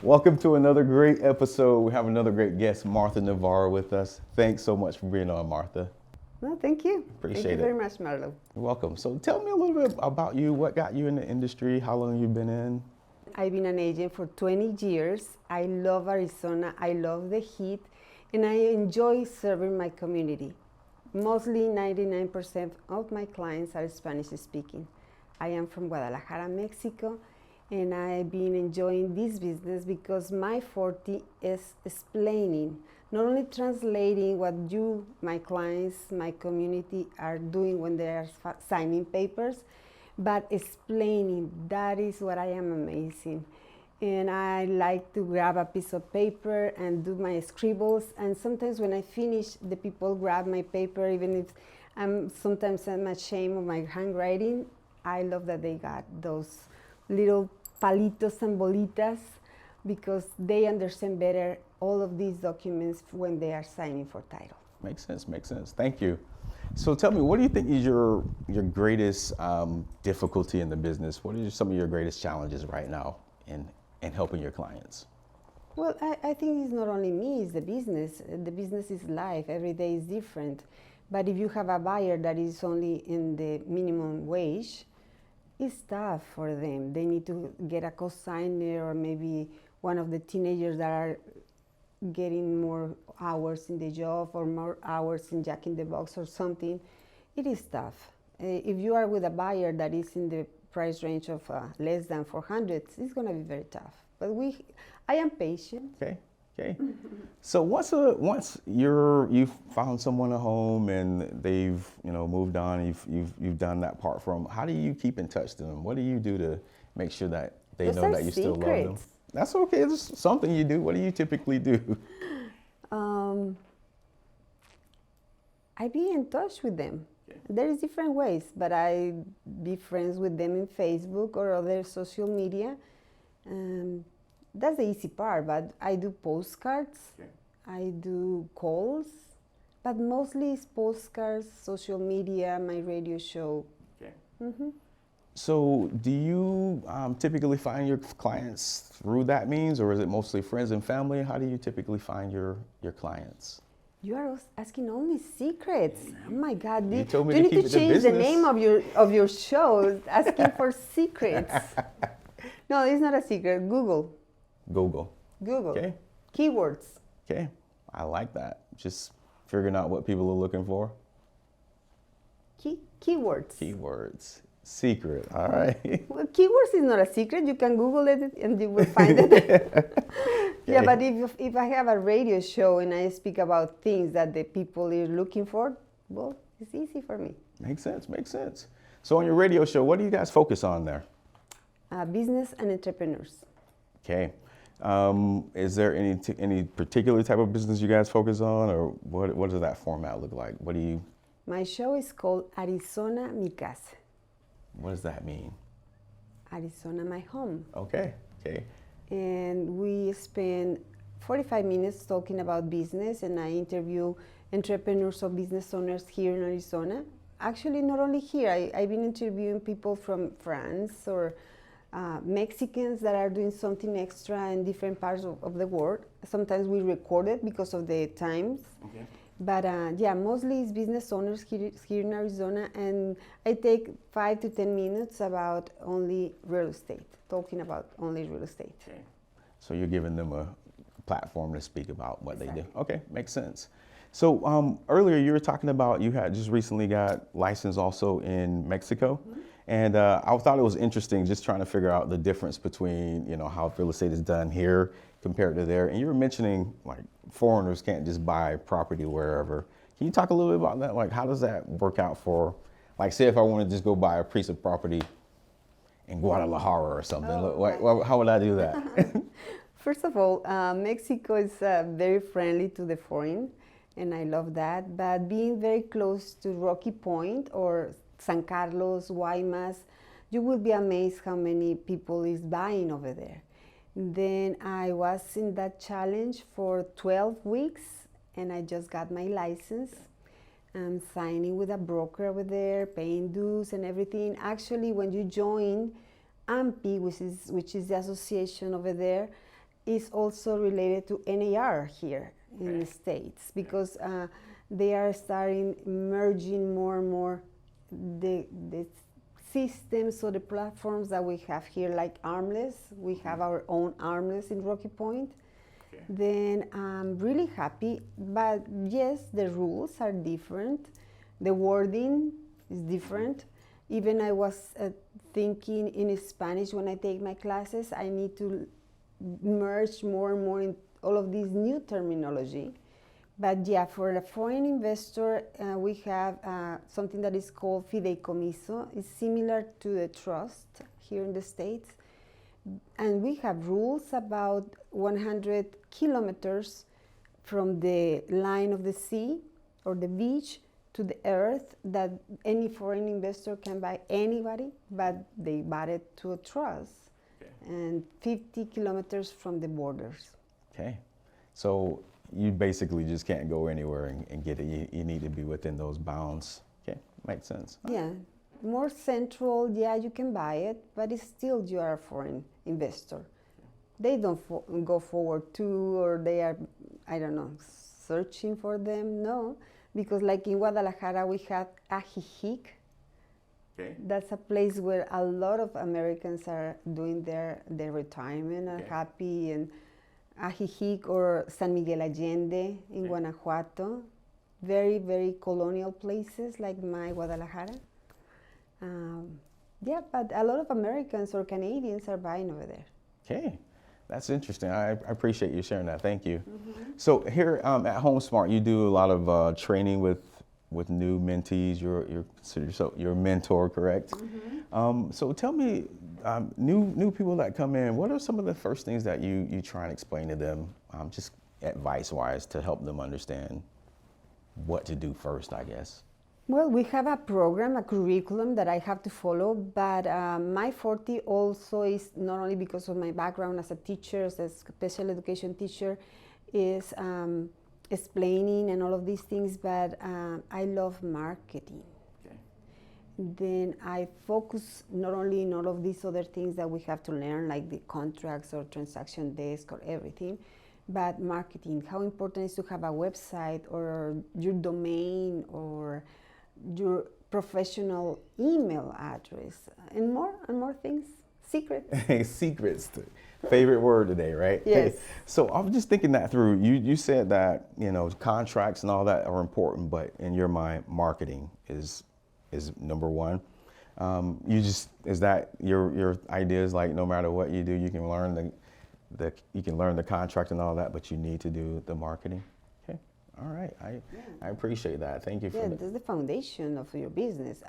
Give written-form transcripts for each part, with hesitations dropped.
Welcome to another great episode. We have another great guest, Martha Navarro, with us. Thanks so much for being on, Martha. No, thank you. Appreciate Thank it. you very much, Marlo. You're welcome. So tell me a little bit about you. What got you in the industry? How long you've been in? I've been an agent for 20 years. I love Arizona. I love the heat, and I enjoy serving my community. Mostly 99% of my clients are Spanish speaking. I am from Guadalajara, Mexico, and I've been enjoying this business because my forte is explaining, not only translating what you, my clients, my community are doing when they are signing papers, but explaining. That is what I am amazing. And I like to grab a piece of paper and do my scribbles. And sometimes when I finish, the people grab my paper, even if sometimes I'm ashamed of my handwriting. I love that they got those little palitos and bolitas because they understand better all of these documents when they are signing for title. Makes sense. Thank you. So tell me, what do you think is your greatest difficulty in the business? What are some of your greatest challenges right now in helping your clients? Well, I think it's not only me, it's the business. The business is life. Every day is different. But if you have a buyer that is only in the minimum wage, it's tough for them. They need to get a cosigner, or maybe one of the teenagers that are getting more hours in the job or more hours in Jack in the Box or something. It is tough. If you are with a buyer that is in the price range of less than 400, it's going to be very tough. But I am patient. Okay. So once you've found someone a home and they've moved on, you've done that part for them. How do you keep in touch with them? What do you do to make sure that they Those know are that you still love them? secrets. That's okay. It's something you do. What do you typically do? I be in touch with them. Okay. There is different ways, but I be friends with them in Facebook or other social media. That's the easy part, but I do postcards, okay. I do calls, but mostly it's postcards, social media, my radio show. Okay. Mm-hmm. So do you typically find your clients through that means, or is it mostly friends and family? How do you typically find your clients? You are asking only secrets. Oh my God! You told me you to need keep to it in change the business. name of your show. Asking for secrets. No, it's not a secret. Google. Okay. Keywords. Okay, I like that. Just figuring out what people are looking for. Keywords. Secret. All right. Well, keywords is not a secret. You can Google it and you will find it. Okay. Yeah, but if I have a radio show and I speak about things that the people are looking for, well, it's easy for me. Makes sense. So on your radio show, what do you guys focus on there? Business and entrepreneurs. Okay. Is there any particular type of business you guys focus on, or what does that format look like? My show is called Arizona Mikasa. What does that mean? Arizona, my home. Okay. And we spend 45 minutes talking about business, and I interview entrepreneurs or business owners here in Arizona. Actually, not only here. I've been interviewing people from France or Mexicans that are doing something extra in different parts of the world. Sometimes we record it because of the times. Okay. But mostly it's business owners here in Arizona, and I take 5 to 10 minutes about only real estate, talking about only real estate. Okay. So you're giving them a platform to speak about what they do. Okay, makes sense. So earlier you were talking about you had just recently got licensed also in Mexico. Mm-hmm. And I thought it was interesting just trying to figure out the difference between, how real estate is done here compared to there. And you were mentioning like foreigners can't just buy property wherever. Can you talk a little bit about that? Like, how does that work out for, like, say if I want to just go buy a piece of property in Guadalajara or something, how would I do that? First of all, Mexico is very friendly to the foreign, and I love that. But being very close to Rocky Point or San Carlos, Guaymas, you will be amazed how many people is buying over there. Then I was in that challenge for 12 weeks, and I just got my license. I'm signing with a broker over there, paying dues and everything. Actually, when you join AMPI, which is the association over there, is also related to NAR here in the States, because they are starting merging more and more the systems or the platforms that we have here, like Armless. We have our own Armless in Rocky Point. Then I'm really happy, but yes, the rules are different. The wording is different. Even I was thinking in Spanish when I take my classes, I need to merge more and more in all of this new terminology. But yeah, for a foreign investor, we have something that is called fideicomiso. It's similar to the trust here in the States. And we have rules about 100 kilometers from the line of the sea or the beach to the earth, that any foreign investor can buy anybody, but they bought it to a trust. And 50 kilometers from the borders. Okay. So you basically just can't go anywhere and get it. You need to be within those bounds. Okay, makes sense. Yeah, more central, yeah, you can buy it, but it's still you are a foreign investor. They don't go forward to, or they are, I don't know, searching for them. No, because like in Guadalajara, we have Ajijic. Okay. That's a place where a lot of Americans are doing their retirement, are happy, and Ajijic or San Miguel Allende in Guanajuato, very, very colonial places like my Guadalajara. Yeah, but a lot of Americans or Canadians are buying over there. Okay, that's interesting. I appreciate you sharing that. Thank you. So here at HomeSmart, you do a lot of training with new mentees. You're consider yourself your mentor, correct? So tell me, new people that come in, what are some of the first things that you try and explain to them, just advice-wise, to help them understand what to do first, I guess? Well, we have a program, a curriculum that I have to follow, but my forte also is not only because of my background as a teacher, as a special education teacher, is explaining and all of these things, but I love marketing. Then I focus not only in all of these other things that we have to learn, like the contracts or transaction desk or everything, but marketing. How important is to have a website or your domain or your professional email address, and more things. Secrets. Secrets. Favorite word today, right? Yes. So I'm just thinking that through. You said that, contracts and all that are important, but in your mind, marketing is number one. Is that your idea is like no matter what you do, you can learn the contract and all that, but you need to do the marketing. Okay. All right. I appreciate that. Thank you for that. That's the foundation of your business.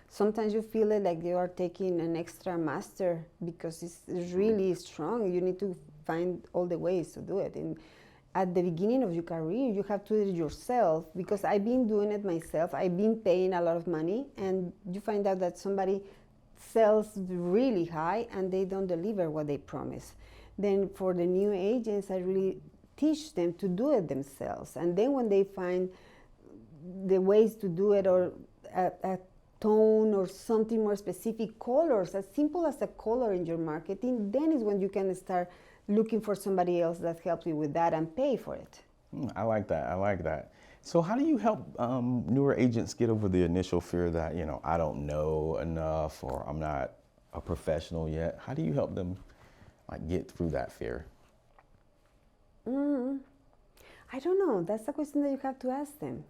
Sometimes you feel it like you are taking an extra master because it's really strong. You need to find all the ways to do it. And at the beginning of your career, you have to do it yourself, because I've been doing it myself. I've been paying a lot of money, and you find out that somebody sells really high and they don't deliver what they promise. Then for the new agents, I really teach them to do it themselves. And then when they find the ways to do it, or a tone or something more specific, colors, as simple as a color in your marketing, then is when you can start looking for somebody else that helps you with that and pay for it. I like that. So how do you help newer agents get over the initial fear that, I don't know enough, or I'm not a professional yet? How do you help them get through that fear? I don't know. That's a question that you have to ask them.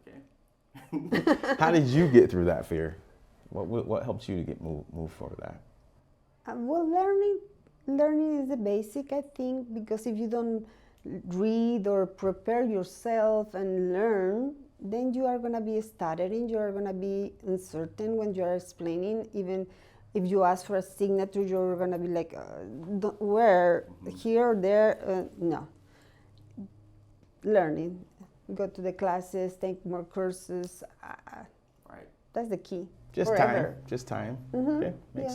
Okay. How did you get through that fear? What helped you to move forward that? Well, learning is the basic, I think, because if you don't read or prepare yourself and learn, then you are going to be stuttering, you are going to be uncertain when you are explaining. Even if you ask for a signature, you're going to be like, where, here, there? No. Learning. Go to the classes, take more courses. Right. That's the key. Just Forever. time. Okay, makes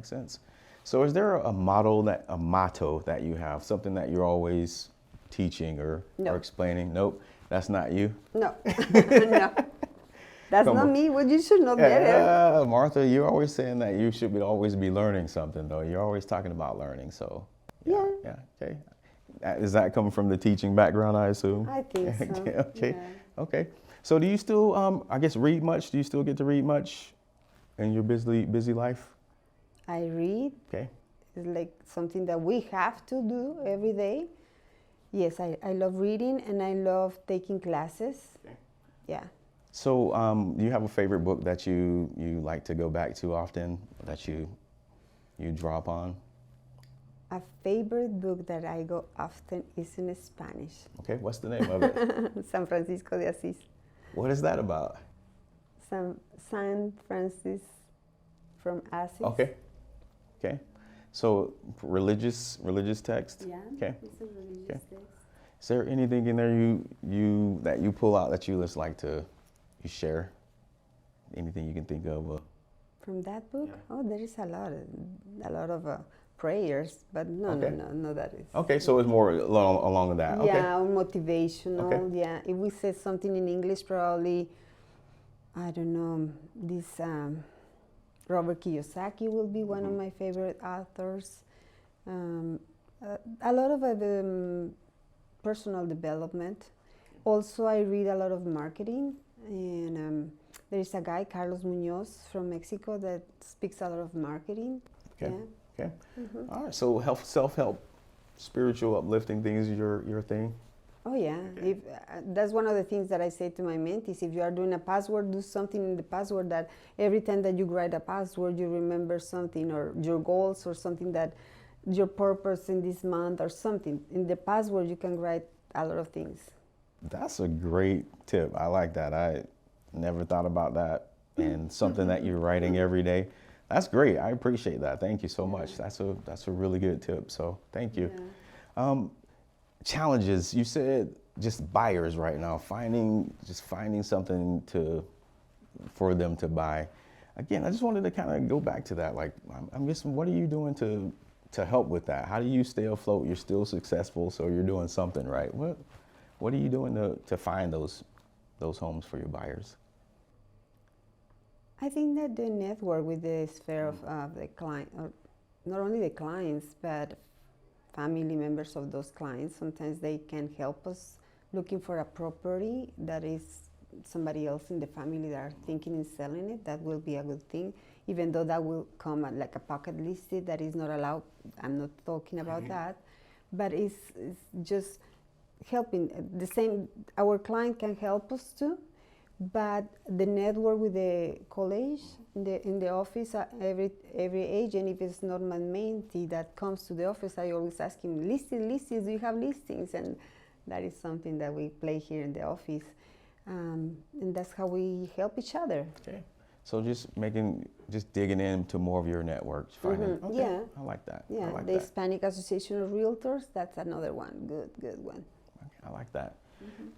sense. So is there a motto that you have, something that you're always teaching or explaining? Nope, that's not you? No, no. That's not me. Well, you should know better. Martha, you're always saying that you should always be learning something, though. You're always talking about learning, so. Yeah, okay. Is that coming from the teaching background, I assume? I think so. Okay. Yeah. Okay. So do you still, I guess, read much? Do you still get to read much in your busy life? I read. Okay. It's like something that we have to do every day. Yes, I love reading and I love taking classes. Okay. Yeah. So do you have a favorite book that you like to go back to often, that you draw upon? A favorite book that I go often is in Spanish. Okay, what's the name of it? San Francisco de Asís. What is that about? San Francis from Asís. Okay. Okay. So religious text? Yeah. Okay. It's a religious Okay. text. Is there anything in there that you pull out that you just like to share? Anything you can think of? From that book? Yeah. Oh, there is a lot of prayers, but no, that is. Okay, so it's more along that. Okay. Yeah, or motivational. Okay. Yeah, if we say something in English, probably, I don't know, this Robert Kiyosaki will be one of my favorite authors. A lot of personal development. Also, I read a lot of marketing, and there is a guy, Carlos Munoz from Mexico, that speaks a lot of marketing. Okay. Yeah. Okay. All right. So self-help, spiritual uplifting things is your thing. Oh yeah, Okay. if that's one of the things that I say to my mentees. If you are doing a password, do something in the password that every time that you write a password, you remember something, or your goals, or something that your purpose in this month, or something. In the password, you can write a lot of things. That's a great tip. I like that. I never thought about that, and something that you're writing every day. That's great. I appreciate that. Thank you so much. That's a really good tip. So thank you. Yeah. Challenges. You said just buyers right now, finding something for them to buy. Again, I just wanted to kind of go back to that. Like, I'm just, what are you doing to help with that? How do you stay afloat? You're still successful, so you're doing something right. What are you doing to find those homes for your buyers? I think that the network with the sphere of the client, or not only the clients, but family members of those clients, sometimes they can help us looking for a property that is somebody else in the family that are thinking in selling it. That will be a good thing, even though that will come at like a pocket listed that is not allowed. I'm not talking about that, but it's just helping. The same, our client can help us too, but the network with the college in the office, every agent, if it's not my mentee that comes to the office, I always ask him, listings, do you have listings? And that is something that we play here in the office, and that's how we help each other. Okay, so just digging into more of your network, finding. Okay. Yeah, I like that. yeah. I like The that. Hispanic Association of Realtors, that's another one, good one. I like that.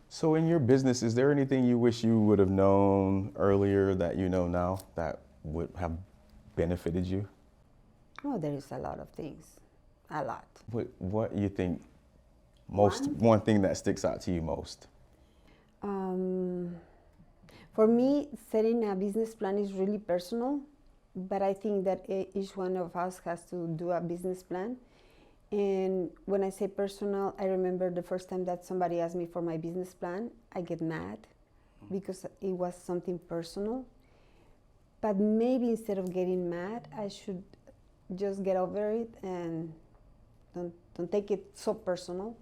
So in your business, is there anything you wish you would have known earlier that you know now that would have benefited you? Oh, there is a lot of things, a lot. What you think one thing that sticks out to you most? For me, setting a business plan is really personal, but I think that each one of us has to do a business plan. And when I say personal, I remember the first time that somebody asked me for my business plan, I get mad because it was something personal. But maybe instead of getting mad, I should just get over it and don't take it so personal.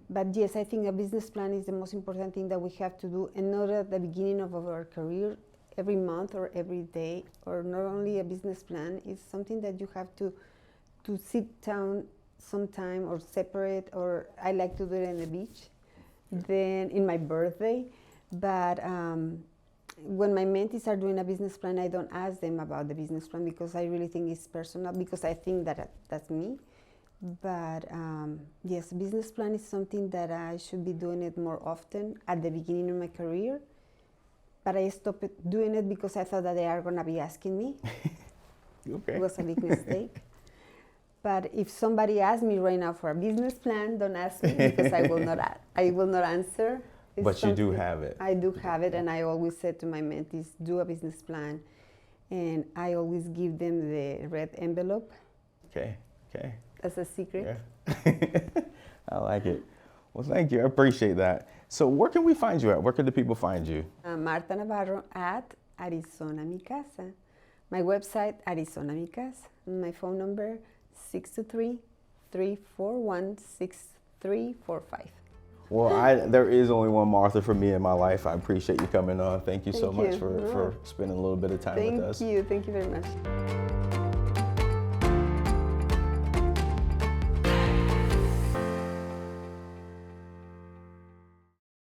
But yes, I think a business plan is the most important thing that we have to do, and not at the beginning of our career, every month or every day, or not only a business plan. It's something that you have to sit down sometime, or separate, or I like to do it on the beach, then in my birthday. But when my mentees are doing a business plan, I don't ask them about the business plan because I really think it's personal, because I think that's me. But yes, business plan is something that I should be doing it more often at the beginning of my career. But I stopped doing it because I thought that they are going to be asking me. Okay. It was a big mistake. But if somebody asks me right now for a business plan, don't ask me, because I will not answer. It's but you do have it. I do have it, and I always say to my mentees, do a business plan. And I always give them the red envelope. Okay. That's a secret. Yeah. I like it. Well, thank you. I appreciate that. So where can we find you at? Where can the people find you? Martha Navarro at Arizona Mikasa. My website, Arizona Mikasa. My phone number, 623-341-6345. Well, there is only one Martha for me in my life. I appreciate you coming on. Thank you so much for spending a little bit of time with us. Thank you very much.